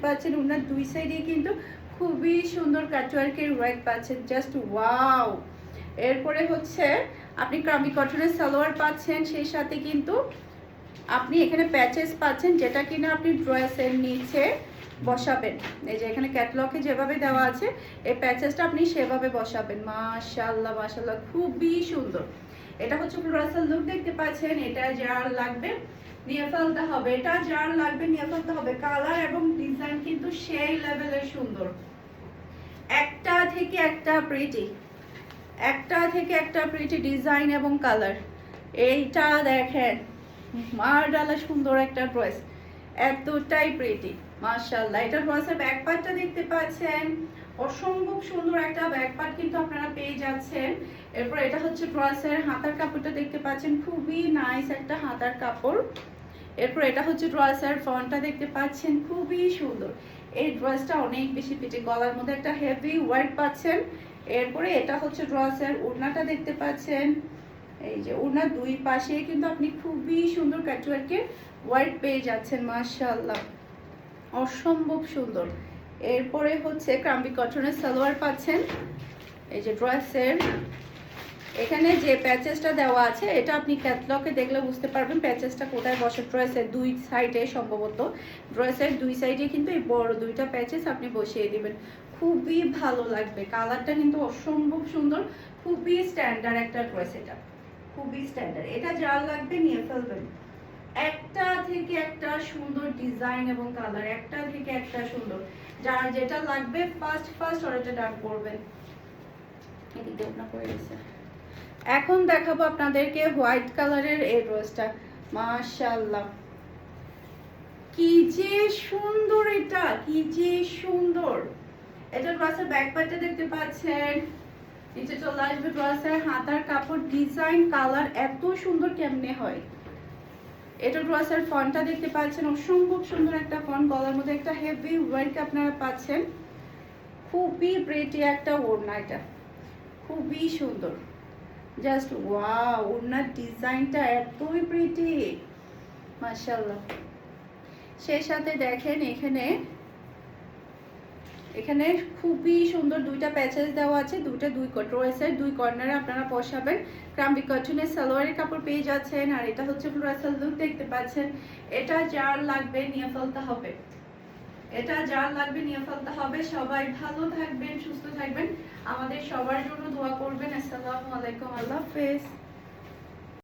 পাচ্ছেন ওনার দুই সাইডে কিন্তু খুবই সুন্দর কাটওয়ার্কের ওয়ার্ক পাচ্ছেন, জাস্ট ওয়াও। এরপরে হচ্ছে আপনি ক্রামি কটনের সালোয়ার পাচ্ছেন, সেই সাথে কিন্তু আপনি এখানে প্যাচেস পাচ্ছেন, যেটা কিনা আপনি ড্রেসের নিচে বসাবেন। এই যে এখানে ক্যাটালগে যেভাবে দেওয়া আছে এই প্যাচেসটা আপনি সেভাবে বসাবেন। মাশাআল্লাহ মাশাআল্লাহ, খুবই সুন্দর। এটা হচ্ছে ফ্লোরাল লুক দেখতে পাচ্ছেন। এটা যার লাগবে নিয়ে ফেলতে হবে, এটা যার লাগবে নিয়ে ফেলতে হবে। কালার এবং ডিজাইন কিন্তু সেই লেভেলের সুন্দর, একটা থেকে একটা প্রিটি, একটা থেকে একটা প্রিটি ডিজাইন এবং কালার। এইটা দেখেন মারডালা সুন্দর একটা ড্রেস, এতটাই প্রিটি মাশাআল্লাহ। এটা ড্রেসের ব্যাক পার্টটা দেখতে পাচ্ছেন, অসম্ভব সুন্দর একটা ব্যাক পার্ট কিন্তু আপনারা পেয়ে যাচ্ছেন। এরপর এটা হচ্ছে ড্রেসের হাতার কাপড়টা দেখতে পাচ্ছেন, খুবই নাইস একটা হাতার কাপড়। এরপর এটা হচ্ছে ড্রেসের ফ্রন্টটা দেখতে পাচ্ছেন, খুবই সুন্দর। এই ড্রেসটা অনেক বেশি প্রিটি, গলার মধ্যে একটা হেভি ওয়ার্ক পাচ্ছেন। এরপরে এটা হচ্ছে ড্রেসের ওড়নাটা দেখতে পাচ্ছেন, এই যে ওড়নার দুই পাশে কিন্তু আপনি খুবই সুন্দর কাটওয়ার্কের ওয়ার্ক পেয়ে যাচ্ছেন, মাশাআল্লাহ অসম্ভব সুন্দর। এরপরে হচ্ছে ক্রাম্বি কটনের সালোয়ার পাচ্ছেন। এই যে ড্রেসের এখানে যে প্যাচেসটা দেওয়া আছে এটা আপনি ক্যাটালগে দেখলে বুঝতে পারবেন প্যাচেসটা কোথায় বসে। ড্রেসের দুই সাইডে সম্ভবত, ড্রেসের দুই সাইডে কিন্তু এই বড় দুইটা প্যাচেস আপনি বসিয়ে দিবেন, খুবই ভালো লাগবে। কালারটা কিন্তু অসম্ভব সুন্দর, খুবই স্ট্যান্ডার্ড একটা ড্রেস, এটা খুবই স্ট্যান্ডার্ড। এটা যার লাগবে নিয়ে ফেলবেন, একটা থেকে একটা সুন্দর ডিজাইন এবং কালার, একটা থেকে একটা সুন্দর। যার যেটা লাগবে ফার্স্ট অর্ডারটা ডান করবেন। এদিকে ওনা করে দিয়েছে। এখন দেখাবো আপনাদেরকে হোয়াইট কালারের এই ড্রেসটা, মাশাআল্লাহ কি যে সুন্দর, এটা কি যে সুন্দর। এটা ড্রেসের ব্যাক পার্টটা দেখতে পাচ্ছেন, নিচে চলে আসবে ড্রেসের হাতার কাপড়, ডিজাইন কালার এত সুন্দর কেমনে হয়। এটা ড্রেসের ফন্টটা দেখতে পাচ্ছেন, অসম্ভব সুন্দর একটা ফন্ট, গলার মধ্যে একটা হেভি ওয়ার্ক আপনারা পাচ্ছেন, খুবই প্রিটি একটা ওড়না, এটা খুবই সুন্দর, জাস্ট ওয়াও। ওড়নার ডিজাইনটা এতই প্রিটি মাশাআল্লাহ। সেই সাথে দেখেন এখানে এখানে খুবই সুন্দর দুইটা প্যাচেস দেওয়া আছে, দুই ড্রেসের দুই কর্নারে আপনারা বসাবেন। ক্রাম্বি কটনের সালোয়ারের কাপড় পেয়ে যাচ্ছেন। আর এটা হচ্ছে ফ্লোরাল লুক দেখতে পাচ্ছেন। এটা যার লাগবে নিয়ে ফেলতে হবে, এটা যার লাগবে নিয়ে ফেলতে হবে। সবাই ভালো থাকবেন, সুস্থ থাকবেন, আমাদের সবার জন্য দোয়া করবেন। আসসালামু আলাইকুম, আল্লাহ হাফেজ।